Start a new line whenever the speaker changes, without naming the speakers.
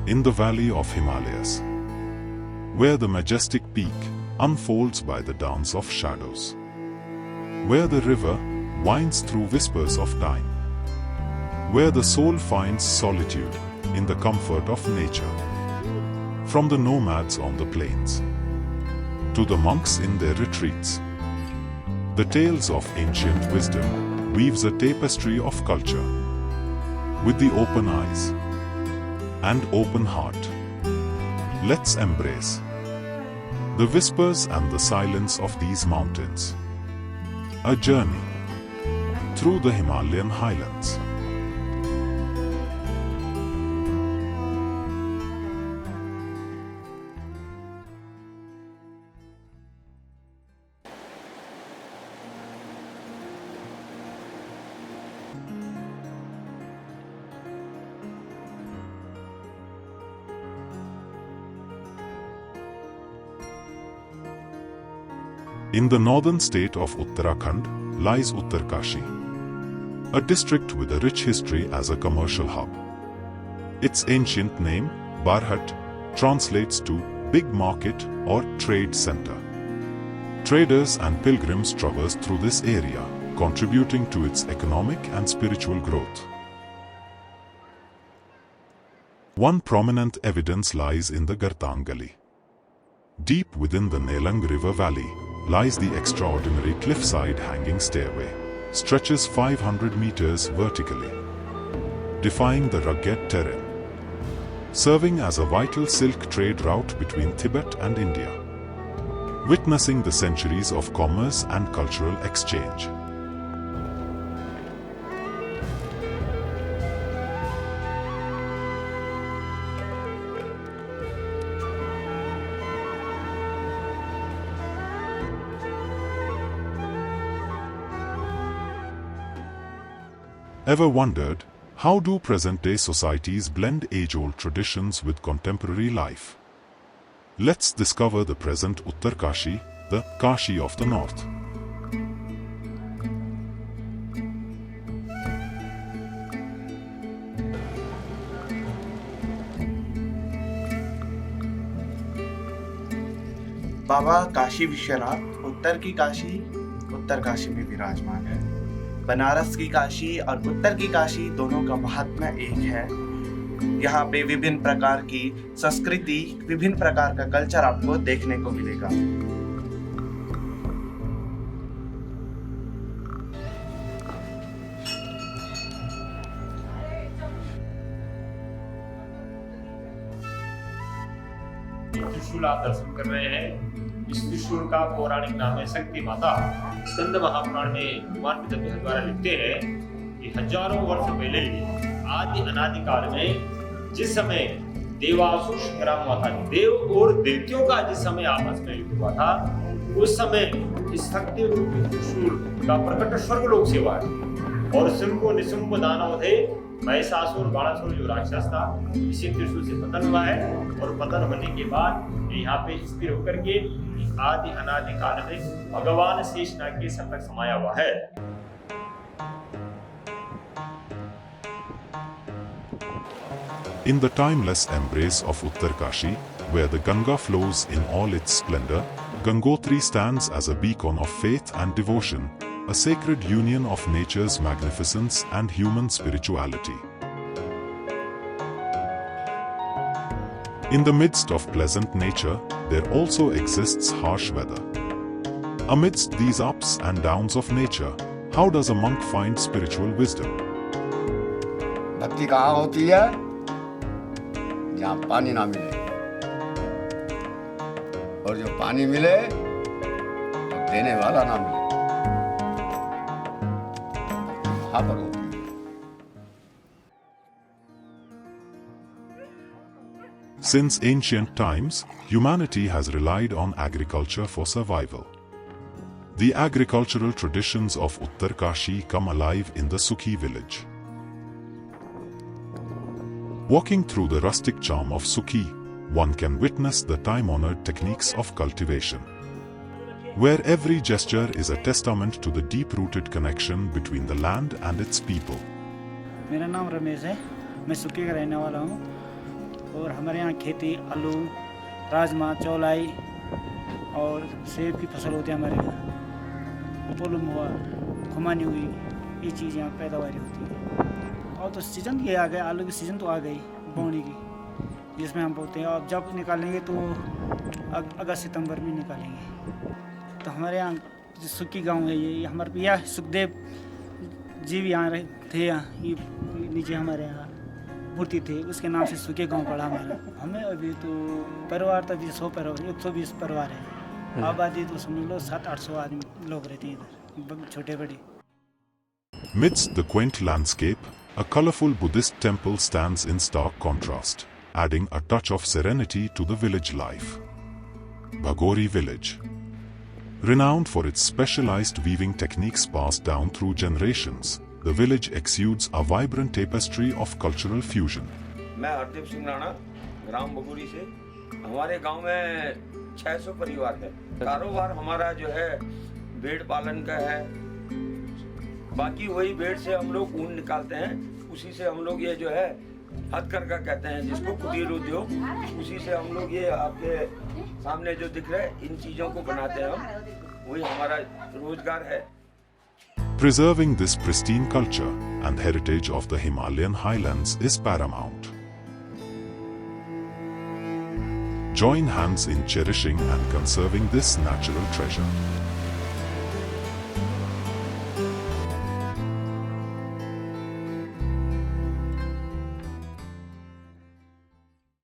in the valley of Himalayas, where the majestic peak unfolds by the dance of shadows, where the river winds through whispers of time, where the soul finds solitude in the comfort of nature. From the nomads on the plains to the monks in their retreats, the tales of ancient wisdom weaves a tapestry of culture. With the open eyes and open heart, let's embrace the whispers and the silence of these mountains. A journey through the Himalayan highlands. In the northern state of Uttarakhand lies Uttarkashi, a district with a rich history as a commercial hub. Its ancient name, Barhat, translates to big market or trade center. Traders and pilgrims traverse through this area, contributing to its economic and spiritual growth. One prominent evidence lies in the Gartangali. Deep within the Nelang River Valley lies the extraordinary cliffside hanging stairway, stretches 500 meters vertically, defying the rugged terrain, serving as a vital silk trade route between Tibet and India, witnessing the centuries of commerce and cultural exchange. Ever wondered, how do present-day societies blend age-old traditions with contemporary life? Let's discover the present Uttarkashi, the Kashi of the North.
बाबा काशी विश्वनाथ उत्तर काशी में विराजमान है। बनारस की काशी और उत्तर की काशी दोनों का महात्म्य एक है। यहाँ पे विभिन्न प्रकार की संस्कृति, विभिन्न प्रकार का कल्चर आपको देखने को मिलेगा।
त्रिशूल आप दर्शन कर रहे हैं। इस त्रिशूल का पौराणिक नाम है शक्ति माता। स्कंद महापुराण में भगवान वेदव्यास द्वारा लिखते हैं कि हजारों वर्ष पहले आदि अनादि काल में जिस समय देवासुर संग्राम हुआ था, देव और दैत्यों का जिस समय आपस में युद्ध हुआ था, उस समय इस शक्ति रूपी त्रिशूल का प्रकट स्वर्गलोक से हुआ है। और शुंभ निशुंभ दानव थे, महिषासुर बाणासुर जो राक्षस था, इसी त्रिशूल से पतन हुआ है। और पतन होने के बाद यहाँ पे स्थिर होकर के आदि अनादि काल में भगवान शेषनाग के सतक समाया हुआ है।
In the timeless embrace of Uttarkashi, where the Ganga flows in all its splendor, Gangotri stands as a beacon of faith and devotion, a sacred union of nature's magnificence and human spirituality. In the midst of pleasant nature, there also exists harsh weather. Amidst these ups and downs of nature, how does a monk find spiritual wisdom?
भक्ति कहाँ होती है? जहाँ पानी ना मिले, और जो पानी मिले तो देने वाला ना मिले, वहाँ पर होती है।
Since ancient times, humanity has relied on agriculture for survival. The agricultural traditions of Uttarkashi come alive in the Sukhi village. Walking through the rustic charm of Sukhi, one can witness the time-honored techniques of cultivation, where every gesture is a testament to the deep-rooted connection between the land and its people.
मेरा नाम रमेश है, मैं सुखी का रहने वाला हूँ। और हमारे यहाँ खेती आलू, राजमा, चौलाई और सेब की फसल होती है हमारे यहाँ। पोलम हुआ, खुमानी हुई, ये चीज़ यहाँ पैदावार होती है। और तो सीज़न ये आ गया, आलू की सीज़न तो आ गई बोने की, जिसमें हम बोते हैं। और जब निकालेंगे तो अगस्त सितंबर में निकालेंगे। तो हमारे यहाँ जो सुक्की गांव है, ये हमारे यह सुखदेव जी भी यहाँ थे। यहाँ ये नीचे हमारे यहाँ मूर्ति थे, उसके नाम से सुखे गांव पड़ा हमारा। हमें अभी तो परिवार तो अभी 100 परिवार 120 परिवार है। आबादी तो समझ लो 700-800 आदमी लोग रहते हैं इधर, छोटे बड़े।
Midst the quaint landscape, a colorful Buddhist temple stands in stark contrast, adding a touch of serenity to the village life. Bhagori Village. Renowned for its specialized weaving techniques passed down through generations, the village exudes a vibrant tapestry of cultural fusion.
मैं हरदेव सिंह राणा, ग्राम बगोरी से। हमारे गांव में 600 परिवार है। कारोबार हमारा जो है भेड़ पालन का है। बाकी वही भेड़ से हम लोग ऊन निकालते हैं, उसी से हम लोग ये जो है हथकरघा कहते हैं जिसको, कुटीर उद्योग, उसी से हम लोग ये आपके सामने जो दिख रहा है इन चीज़ों को बनाते हैं हम, वही हमारा रोजगार है।
Preserving this pristine culture and heritage of the Himalayan highlands is paramount. Join hands in cherishing and conserving this natural treasure.